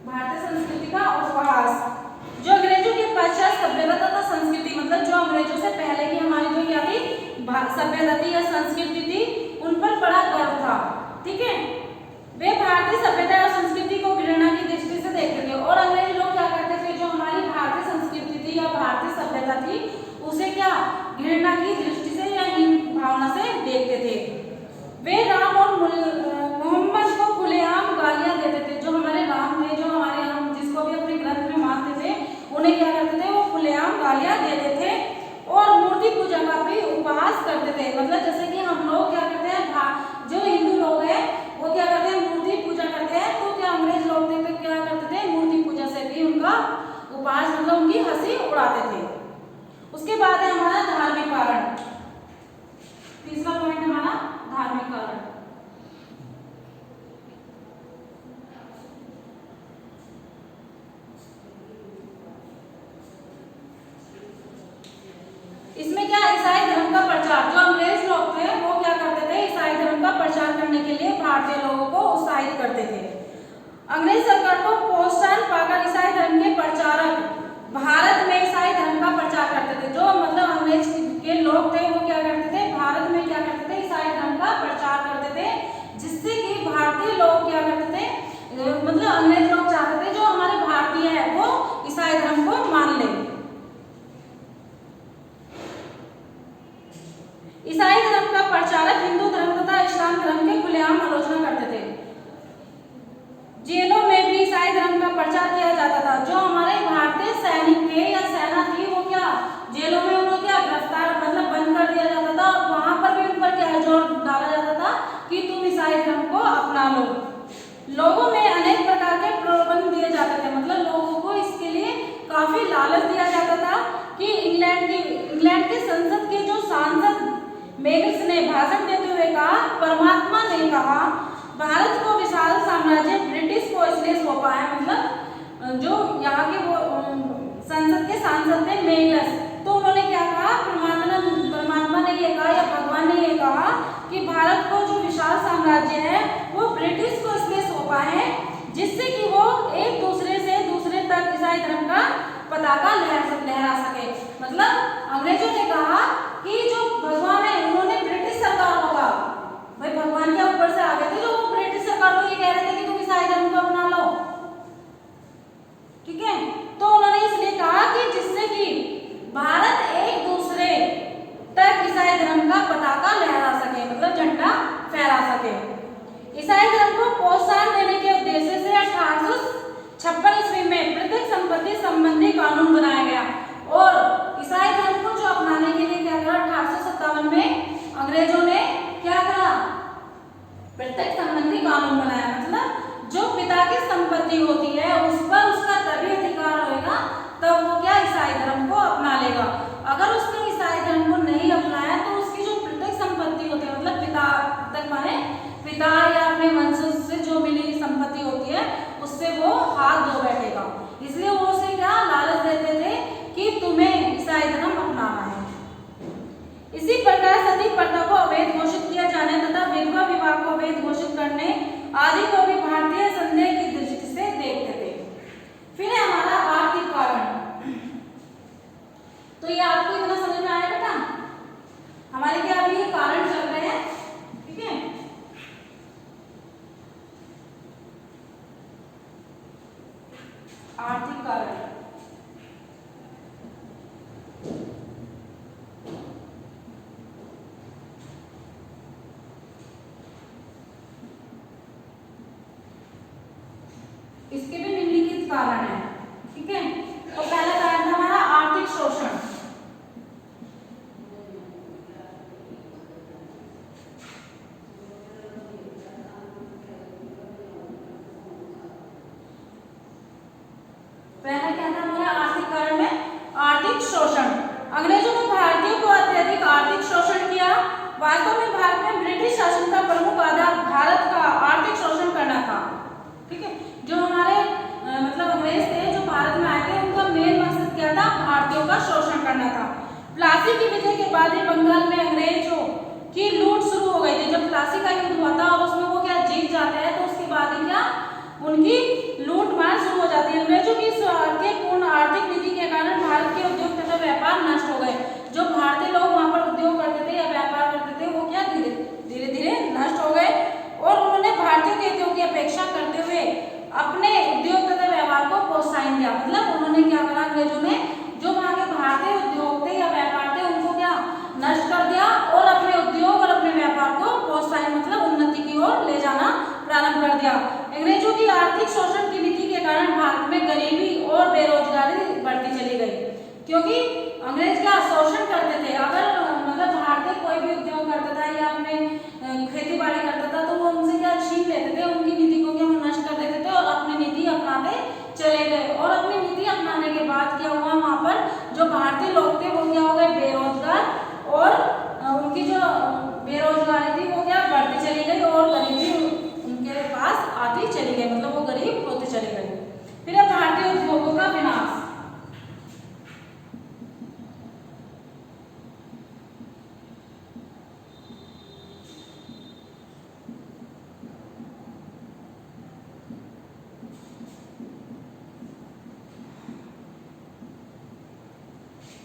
भारतीय संस्कृति का उपहास, जो अंग्रेजों के पश्चात सभ्यता तथा संस्कृति, मतलब जो अंग्रेजों से पहले की हमारी जो क्या थी सभ्यता थी या संस्कृति थी, उन पर बड़ा गर्व था। ठीक है, वे भारतीय सभ्यता और संस्कृति को घृणा की दृष्टि से देखते थे और अंग्रेज लोग क्या करते थे, जो हमारी भारतीय संस्कृति थी या भारतीय सभ्यता थी उसे क्या घृणा की दृष्टि से या हीन भावना से देखते थे। वे राम और मोहम्मद को खुलेआम गालियां देते थे। जो हमारे राम थे, जो हमारे हम जिसको भी अपने ग्रंथ में मानते थे, उन्हें क्या करते थे, वो खुलेआम गालियां देते थे और मूर्ति पूजा का भी उपहास करते थे। मतलब जैसे कि हम लोग क्या करते हैं, जो हिंदू लोग हैं वो क्या करते हैं, मूर्ति पूजा करते हैं, तो क्या अंग्रेज लोग थे तो क्या करते थे, मूर्ति पूजा से भी उनका उपहास, मतलब उनकी हंसी उड़ाते थे। उसके बाद है हमारा धार्मिक कारण। तीसरा पॉइंट हमारा धार्मिक कारण। इसमें क्या ईसाई धर्म का प्रचार, जो अंग्रेज लोग थे वो क्या करते थे, ईसाई धर्म का प्रचार करने के लिए भारतीय लोगों को उत्साहित करते थे। अंग्रेज सरकार को प्रोत्साहन पाकर ईसाई धर्म के प्रचारक भारत में ईसाई धर्म का प्रचार करते थे। जो मतलब अंग्रेज के लोग थे वो क्या करते थे, भारत में क्या करते थे, ईसाई धर्म का प्रचार करते थे, जिससे कि भारतीय लोग क्या करते थे, मतलब अंग्रेज लोग चाहते थे जो हमारे भारतीय है वो ईसाई धर्म को मान ले। ईसाई धर्म का प्रचारक हिंदू धर्म तथा इस्लाम धर्म के खुलेआम आलोचना करते थे। जेलों में भी ईसाई धर्म का प्रचार किया जाता था। जो हमारे भारतीय सैनिक थे या सेना थी वो क्या जेलों में उनको क्या गिरफ्तार मतलब बंद कर दिया जाता था और वहां पर भी उन पर क्या जोर डाला जाता था कि तुम ईसाई धर्म को अपना लो। लोगों में अनेक प्रकार के प्रलोभन दिए जाते थे, मतलब लोगों को इसके लिए काफी लालच दिया जाता था कि इंग्लैंड के संसद के जो सांसद मेगल्स ने भाषण देते हुए कहा, परमात्मा ने कहा भारत को विशाल साम्राज्य ब्रिटिश को इसलिए सौंपा है, मतलब जो यहाँ के वो संसद के सांसद थे मेगल्स, तो उन्होंने क्या कहा, परमात्मा झंडा फहरा सके। ईसाई धर्म को प्रोत्साहन देने के उद्देश्य से 1856 ईस्वी में पृथक संपत्ति संबंधी कानून बनाया गया। और ईसाई धर्म को जो अपनाने के लिए क्या करा, 1857 में अंग्रेजों ने क्या करा, पृथक संबंधी कानून बनाया। मतलब जो पिता की संपत्ति होती है उस पर उसका तभी अधिकार होगा तब वो क्या ईसाई धर्म को अपना लेगा। अगर उसने ईसाई धर्म को नहीं अपनाया तो उसकी जो पृथक संपत्ति होती है, मतलब पिता, तक माने पिता या अपने वंशज से जो मिली संपत्ति होती है उससे वो हाथ धो बैठेगा। इसलिए वो उसे क्या लालच देते थे कि तुम्हें ईसाई धर्म अपनाना है। इसी प्रकार सती प्रथा को अवैध घोषित किया जाने तथा विधवा विवाह को अवैध घोषित करने आदि को भी भारतीय संदेह की दृष्टि से देखते थे। फिर है हमारा आर्थिक कारण। तो ये आपको इतना समझ में आया बेटा? हमारे क्या अभी ये कारण चल रहे हैं, ठीक है। आर्थिक कारण, इसके भी निम्नलिखित कारण है, ठीक है। तो पहला कारण था हमारा आर्थिक शोषण। पहला क्या था हमारा आर्थिक कारण में आर्थिक शोषण। अंग्रेजों ने भारतीयों को अत्यधिक आर्थिक शोषण किया। वास्तव में भारत में ब्रिटिश शासन का प्रमुख आधार भारत का आर्थिक शोषण करना था, ठीक है। जो हमारे मतलब अंग्रेज थे जो भारत में आए थे उनका मेन मकसद क्या था, भारतीयों का शोषण करना था। प्लासी की विजय के बाद ही बंगाल में अंग्रेजों की लूट शुरू हो गई थी। जब प्लासी का युद्ध हुआ था और उसमें वो क्या जीत जाते हैं तो उसके बाद ही क्या उनकी लूट मार शुरू हो जाती है। अंग्रेजों की स्वार्थपूर्ण आर्थिक नीति के कारण भारत के उद्योग तथा व्यापार नष्ट हो गए। जो भारतीय लोग वहां पर उद्योग करते थे या व्यापार करते थे वो क्या धीरे धीरे नष्ट हो गए। और उन्होंने भारतीयों के हितों की अपेक्षा करते हुए अपने उद्योग तथा व्यापार को प्रोत्साहन दिया। मतलब उन्होंने क्या करा, अंग्रेजों ने जो वहां के भारतीय उद्योग थे या व्यापार थे उनको क्या नष्ट कर दिया और अपने उद्योग और अपने व्यापार को प्रोत्साहन मतलब उन्नति की ओर ले जाना प्रारंभ कर दिया। अंग्रेजों की आर्थिक शोषण की नीति के कारण भारत में गरीबी और बेरोजगारी बढ़ती चली गई, क्योंकि अंग्रेज क्या शोषण करते थे। अगर मतलब भारतीय कोई भी उद्योग करता था या अपने खेती बाड़ी करता था तो वो उनसे क्या छीन लेते थे, उनकी नीति को क्या नष्ट कर देते थे और अपनी नीति अपनाते चले गए। और अपनी नीति अपनाने के बाद क्या हुआ, वहां पर जो भारतीय लोग थे वो क्या हो गए बेरोजगार और उनकी जो बेरोजगारी थी वो क्या बढ़ती चली गई और गरीबी उनके पास आती चली गई, मतलब वो गरीब होते चले गए। फिर अब भारतीय उद्योगों का विनाश।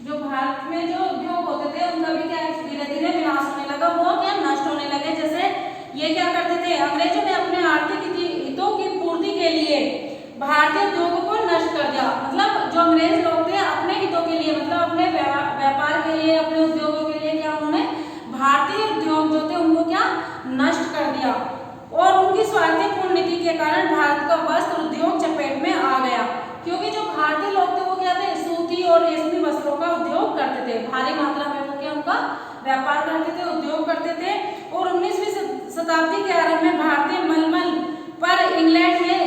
जो भारत में जो उद्योग होते थे उनका भी क्या धीरे धीरे विनाश होने लगा, वो क्या नष्ट होने लगे। जैसे ये क्या करते थे, अंग्रेजों ने अपने आर्थिक हितों की पूर्ति के लिए भारतीय उद्योगों को नष्ट कर दिया। मतलब जो अंग्रेज लोग थे अपने हितों के लिए मतलब अपने व्यापार के लिए अपने उद्योगों के लिए क्या उन्होंने भारतीय उद्योग जो थे उनको क्या नष्ट कर दिया। और उनकी स्वार्थपूर्ण नीति के कारण भारत का वस्त्र उद्योग चपेट में आ गया, क्योंकि जो भारतीय लोग थे वो क्या थे सूती और रेशमी वस्त्रों का उद्योग करते थे। भारी मात्रा में वो क्या उनका व्यापार करते थे, उद्योग करते थे। और 19वीं शताब्दी के आरंभ में भारतीय मलमल पर इंग्लैंड ने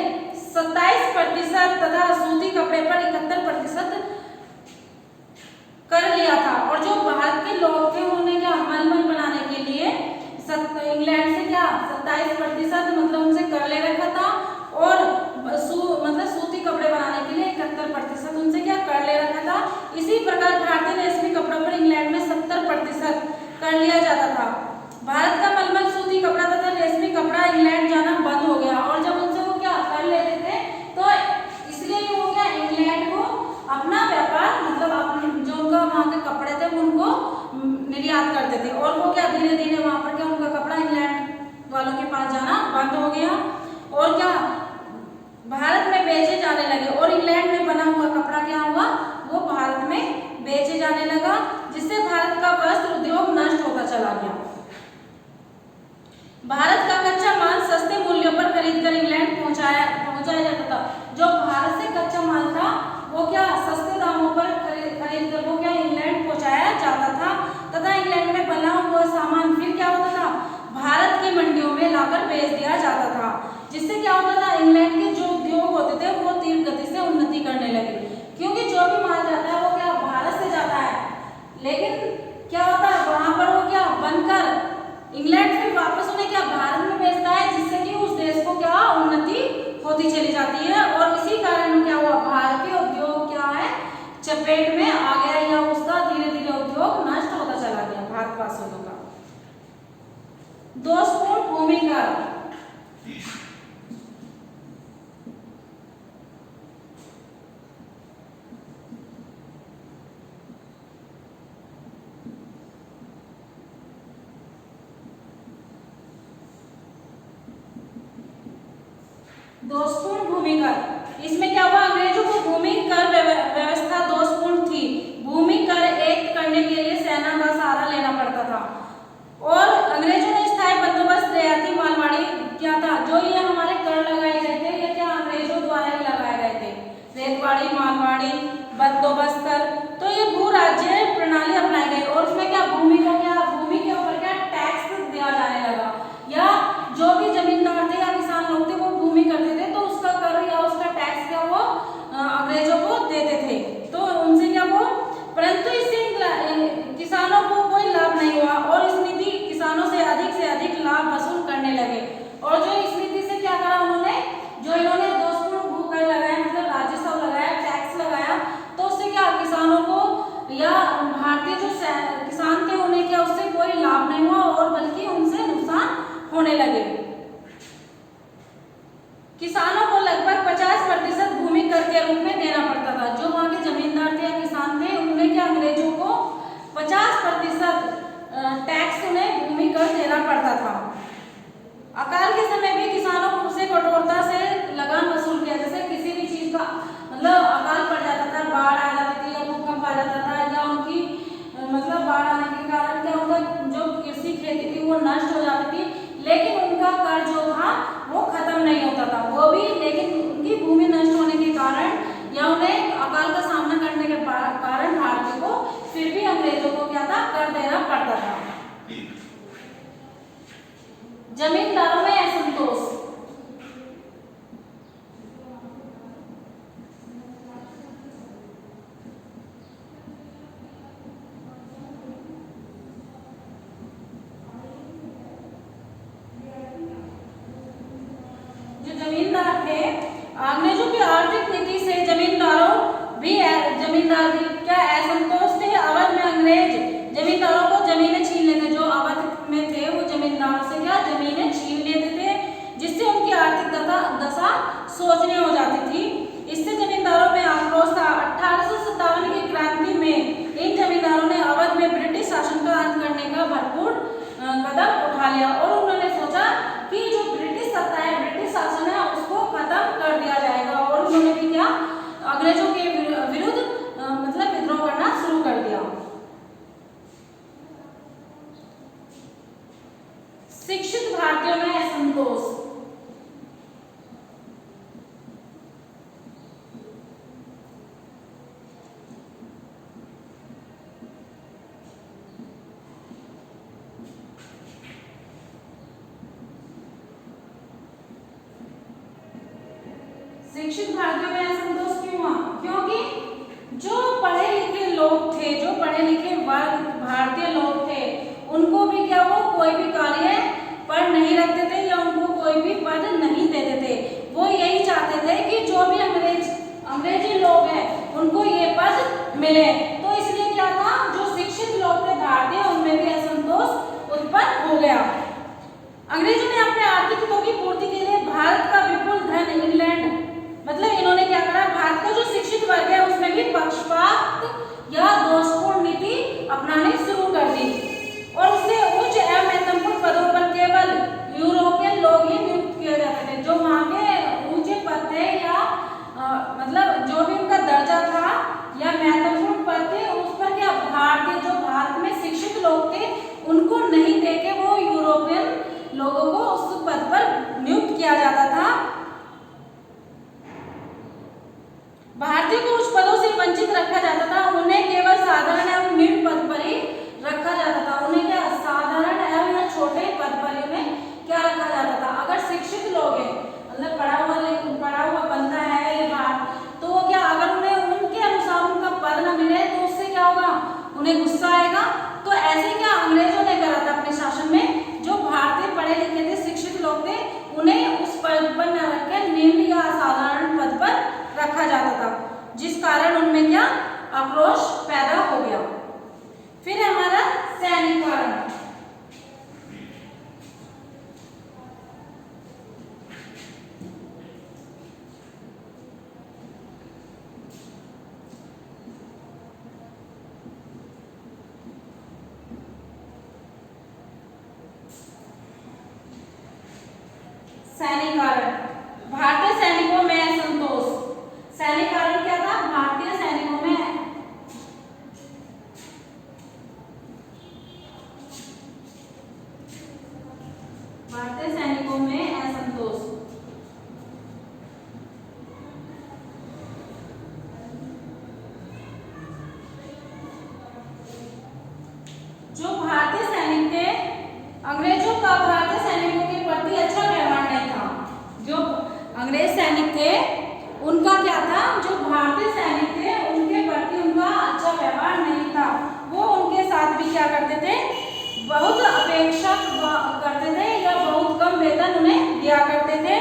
27% तथा सूती कपड़े पर 71% कर लिया था। और जो भारत के लोग थे उन्होंने क्या मलमल बनाने के लिए इंग्लैंड से क्या 27% मतलब उनसे कर ले रखा था। और मतलब सूती कपड़े बनाने के लिए 71% उनसे क्या कर ले रखा था। इसी प्रकार भारतीय रेशमी कपड़ों पर इंग्लैंड में 70% कर लिया जाता था। भारत का मलमल सूती कपड़ा तथा रेशमी कपड़ा इंग्लैंड जाना बंद हो गया। और जब उनसे वो क्या कर लेते थे तो इसलिए वो क्या इंग्लैंड को अपना व्यापार मतलब अपने जो उनका वहाँ के कपड़े थे उनको निर्यात करते थे। और वो क्या धीरे धीरे वहाँ पर क्या उनका कपड़ा इंग्लैंड वालों के पास जाना बंद हो गया और क्या भारत में बेचे जाने लगे। और इंग्लैंड में बना हुआ कपड़ा क्या हुआ वो भारत में बेचे जाने लगा, जिससे भारत का वस्त्र उद्योग नष्ट होता चला गया। भारत का कच्चा माल सस्ते मूल्यों पर खरीदकर इंग्लैंड पहुंचाया जाता था। जो भारत से कच्चा माल था वो क्या सस्ते दामों पर खरीदकर वो क्या इंग्लैंड पहुंचाया जाता था, तथा इंग्लैंड में बना हुआ सामान फिर क्या होता था भारत की मंडियों में लाकर बेच दिया जाता था। जिससे क्या होता था इंग्लैंड के जो उद्योग होते थे वो तीव्र गति से उन्नति करने लगे, क्योंकि जो भी माल जाता है वो क्या भारत से जाता है, लेकिन क्या होता है वहां पर वो क्या बनकर इंग्लैंड फिर वापस उन्हें क्या भारत में बेचता है, जिससे कि उस देश को क्या उन्नति होती चली जाती है। और इसी कारण क्या हुआ भारतीय उद्योग क्या है चपेट में आ गया, या उसका धीरे धीरे उद्योग नष्ट होता चला गया भारतवासियों का। दोषपूर्ण भूमिका, दोषपूर्ण भूमिका, इसमें क्या हुआ अंग्रेजों को भूमि कर व्यवस्था दोषपूर्ण थी। भूमि कर एक करने के लिए सेना का सहारा लेना पड़ता था, और अंग्रेजों ने स्थायी बंदोबस्त रियायती मालवाड़ी क्या था, जो ये हमारे कर लगाए गए थे ये क्या अंग्रेजों द्वारा ही लगाए गए थे, रेतवाड़ी मालवाड़ी बंदोबस्त कर, तो ये भू राज्य प्रणाली अपनाई गई। और उसमें क्या भूमि के ऊपर क्या टैक्स दिया जाने लगा, या जो भी जमींदार थे या किसान लोग थे वो भूमि करते थे तो उसका कर या उसका टैक्स क्या वो अंग्रेजों को देते थे, तो उनसे क्या वो, परंतु इससे किसानों को कोई लाभ नहीं हुआ, और इस नीति किसानों से अधिक लाभ वसूल करने लगे। और जो इस नीति से क्या करा उन्होंने, जो इन्होंने दोषपूर्ण भू कर लगाया मतलब राजस्व लगाया टैक्स लगाया, तो उससे क्या किसानों को या भारतीय जो किसान थे उन्हें क्या उससे कोई लाभ नहीं हुआ, और बल्कि उनसे नुकसान होने लगे। किसानों को लगभग 50% भूमि कर के रूप में देना पड़ता था। जो वहां के जमींदार थे या किसान थे उन्हें क्या अंग्रेजों को 50% टैक्स उन्हें भूमि कर देना पड़ता था। अकाल के समय भी किसानों को से कठोरता से लगान वसूल किया, जैसे किसी भी चीज का मतलब अकाल पड़ जाता था, बाढ़ आ जाती थी या भूकंप आ जाता था, या उनकी मतलब बाढ़ आने के कारण क्या उनका जो कृषि खेती थी वो नष्ट हो जाती थी, लेकिन उनका कर जो था वो खत्म नहीं होता था, वो भी लेकिन उनकी भूमि नष्ट होने के कारण या उन्हें अकाल का सामना करने के कारण भारतीयों को फिर भी अंग्रेजों को क्या था कर देना पड़ता था। जमींदारों में असंतोष, जमींदार थे अंग्रेजों की आर्थिक नीति से जमींदार भी क्या असंतोष थे। अवध में अंग्रेज जमींदारों को जमीनें छीन लेते, जो अवध में थे वो जमींदारों से क्या जमीनें छीन लेते थे, जिससे उनकी आर्थिक दशा सोचने हो जाती थी। इससे जमींदारों में आक्रोश था। 1857 की क्रांति में इन जमींदारों ने अवध में ब्रिटिश शासन का अंत करने का भरपूर कदम उठा लिया, और उन्होंने सोचा कि जो ब्रिटिश सत्ता है ब्रिटिश शासन है उसको खत्म कर दिया जाएगा, और उन्होंने भी क्या अंग्रेजों के विरुद्ध मतलब विद्रोह करना शुरू कर दिया। शिक्षित भारतीयों में असंतोष, शिक्षित भारतीयों में असंतोष क्यों हुआ, क्योंकि जो पढ़े लिखे लोग थे, जो पढ़े लिखे वर्ग भारतीय लोग थे, उनको भी क्या वो कोई भी कार्य पर नहीं रखते थे या उनको कोई भी पद नहीं देते थे। वो यही चाहते थे कि जो भी अंग्रेजी लोग हैं उनको ये पद मिले, तो इसलिए क्या था जो शिक्षित लोग थे भारतीय उनमें भी असंतोष उत्पन्न हो गया। अंग्रेजों ने अपने आर्थिक हितों की पूर्ति के लिए भारत का विपुल धन इंग्लैंड मतलब इन्होंने क्या करा, भारत का जो शिक्षित वर्ग है उसमें भी पक्षपात या दोषपूर्ण नीति अपनानी शुरू कर दी, और उससे उच्च एवं महत्वपूर्ण पदों पर केवल यूरोपियन लोग ही नियुक्त किए जाते थे। जो वहाँ के ऊंचे पद थे या मतलब जो भी उनका दर्जा था या महत्वपूर्ण पद थे उस पर क्या भारतीय जो भारत में शिक्षित लोग थे उनको नहीं देके वो यूरोपियन लोगों को उस पद पर नियुक्त किया जाता था। भारतीयों को उच्च पदों से वंचित रखा जाता था, उन्हें केवल साधारण एवं निम्न पद पर ही रखा जाता था। उन्हें क्या साधारण एवं या छोटे पद पर ही उन्हें क्या रखा जाता था। अगर शिक्षित लोग हैं, मतलब पढ़ा हुआ बंदा है ये बात, तो वो क्या अगर उन्हें उनके अनुसार उनका पद न मिले तो उससे क्या होगा, उन्हें गुस्सा आएगा। तो ऐसे क्या अंग्रेजों ने करा था अपने शासन में, जो भारतीय पढ़े लिखे थे, शिक्षित लोग थे, उन्हें उस पद पर न रखकर निम्न या असाधारण पद पर रखा जाता था, जिस कारण उनमें क्या आक्रोश पैदा हो गया। फिर हमारा सैनिकरण। सैनिकरण, भारतीय सैनिकों में असंतोष। सैनिकरण क्या था, भारतीय सैनिकों में असंतोष। जो भारतीय सैनिक थे, अंग्रेजों का भारतीय सैनिकों के प्रति अच्छा व्यवहार नहीं था। जो अंग्रेज सैनिक थे उनका क्या था, जो भारतीय सैनिक थे उनके प्रति उनका अच्छा व्यवहार नहीं था। वो उनके साथ भी क्या करते थे, बहुत अपेक्षा करते थे या बहुत कम वेतन उन्हें दिया करते थे।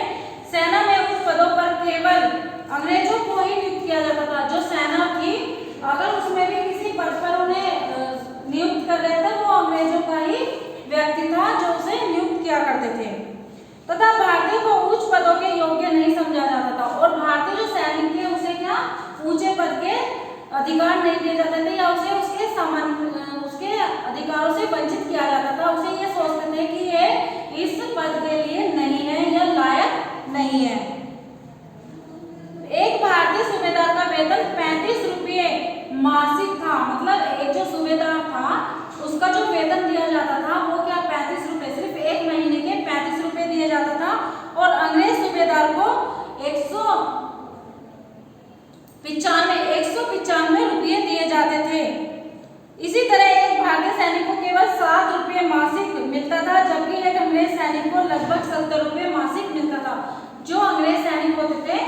सेना में उच्च पदों पर केवल अंग्रेजों को ही नियुक्त किया जाता था। जो सेना थी, अगर उसमें भी किसी पद पर उन्हें नियुक्त कर रहे थे, वो अंग्रेजों का ही व्यक्ति था जो उसे नियुक्त किया करते थे। तथा भारतीयों को उच्च पदों के योग्य नहीं समझा जाता था, और भारतीय जो सैनिक थे उसे क्या ऊंचे पद के अधिकार नहीं दिए जाते थे, या उसे उसके अधिकारों से वंचित किया जाता था। उसे ये सोचते थे कि ये इस पद के लिए नहीं है या लायक नहीं है। एक भारतीय सूबेदार का वेतन 35 रुपये मासिक था। मतलब एक जो सूबेदार था उसका जो वेतन दिया जाता था वो क्या 35 रुपये, सिर्फ एक महीने के 35 रुपये दिया जाता था। और अंग्रेज सूबेदार को 195 रुपये दिए जाते थे। इसी तरह एक भारतीय सैनिक को केवल 7 रुपये मासिक मिलता था, जबकि एक अंग्रेज सैनिक को लगभग 70 रुपये मासिक मिलता था। जो अंग्रेज सैनिक होते थे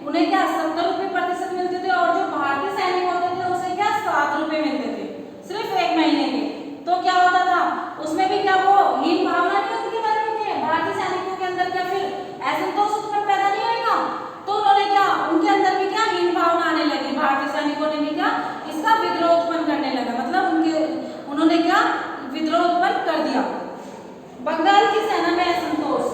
उन्हें क्या 70 रुपये प्रतिशत मिलते थे, और जो भारतीय सैनिक होते थे उसे क्या 7 रुपये मिलते थे, सिर्फ एक महीने के। तो क्या होता था उसमें भी क्या वो हीन भावना नहीं होती थी भारतीय सैनिकों के अंदर, क्या फिर असंतोष उत्पन्न पैदा नहीं होगा। तो उन्होंने क्या उनके अंदर भी क्या हीन भावना आने लगी, भारतीय सैनिकों ने भी क्या इसका विद्रोह उत्पन्न करने लगा। मतलब उन्होंने क्या विद्रोह उत्पन्न कर दिया। बंगाल की सेना में असंतोष।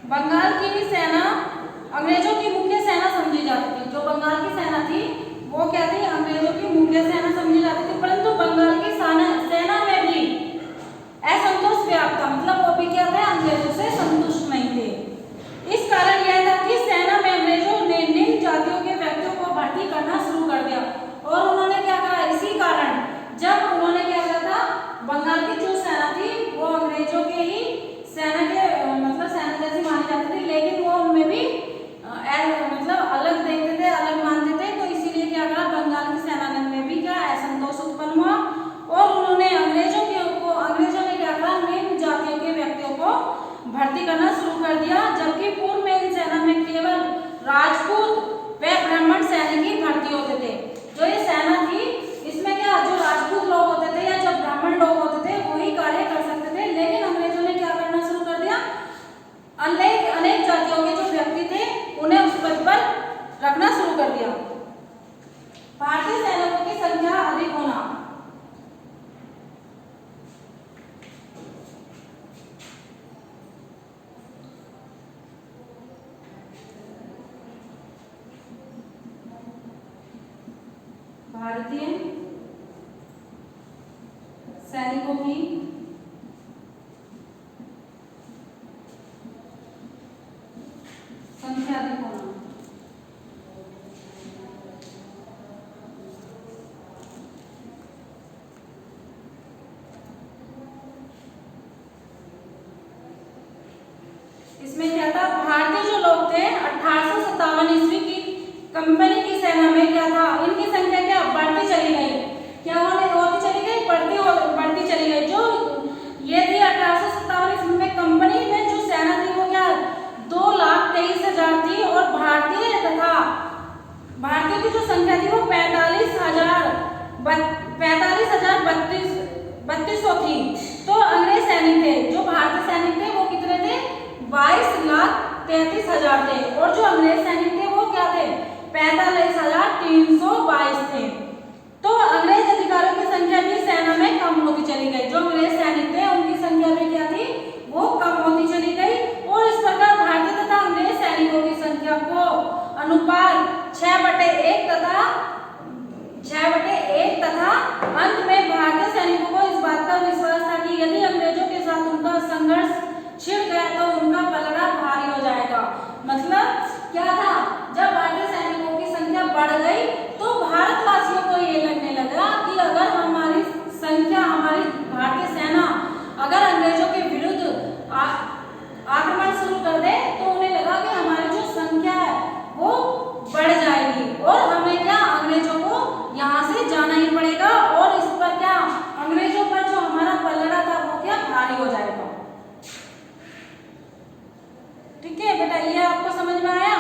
बंगाल की सेना अंग्रेजों की मुख्य सेना समझी जाती थी। जो बंगाल की सेना थी भारतीय सैनिकों की संख्या अधिक होना। इसमें क्या था, भारतीय जो लोग थे 1857 ईस्वी की कंपनी की सेना में क्या था, इनकी संख्या क्या बढ़ती चली गई, क्या होती चली गई, बढ़ती चली गई। जो ये थी 1857 ईस्वी में कंपनी में जो सेना थी वो क्या 2,23,000 थी, और भारतीय की जो संख्या थी वो 45,3200 थी। तो अंग्रेज सैनिक थे, जो भारतीय सैनिक थे वो कितने थे, 22,33,000 थे, और जो अंग्रेज सैनिक थे वो क्या थे, 45,322 थे। तो अंग्रेज अधिकारियों की संख्या भी सेना में कम होती चली गई, जो अंग्रेज सैनिक थे उनकी संख्या भी क्या थी, वो कम होती चली गई। और इस प्रकार भारतीय तथा अंग्रेज सैनिकों की संख्या को अनुपात 6/1 तथा अंत में भारतीय सैनिकों को इस बात का विश्वास था कि यदि अंग्रेजों के साथ उनका संघर्ष छिड़ गया तो उनका पलड़ा भारी हो जाएगा। मतलब क्या था, जब भारतीय सैनिकों की संख्या बढ़ गई तो भारतवासियों को ये लगने लगा कि अगर हमारी संख्या, हमारी भारतीय सेना अगर अंग्रेजों के विरुद्ध आक्रमण शुरू कर दे तो उन्हें लगा कि हमारी जो संख्या है वो बढ़ जाएगी और हमें क्या अंग्रेजों को यहाँ से जाना ही पड़ेगा, और इस पर क्या अंग्रेजों पर जो हमारा पलड़ा था वो क्या भारी हो जाएगा। ठीक है बेटा, ये आपको समझ में आया।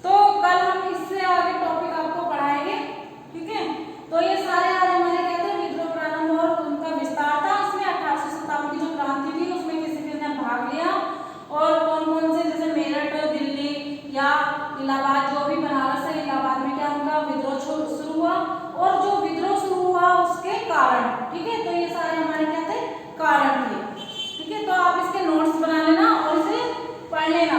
तो कल हम इससे आगे टॉपिक आपको पढ़ाएंगे। ठीक है, तो ये सारे आज हमारे क्या थे, विद्रोह प्रारंभ और उनका विस्तार था। इसमें 1857 की जो क्रांति थी उसमें किसी किसी ने भाग लिया, और कौन कौन से, जैसे मेरठ, दिल्ली या इलाहाबाद, जो भी बनारस है, इलाहाबाद में क्या उनका विद्रोह शुरू हुआ, और जो विद्रोह शुरू हुआ उसके कारण। ठीक है, तो ये सारे हमारे क्या थे, कारण थे। ठीक है, तो आप इसके नोट्स बना लेना और इसे पढ़ लेना।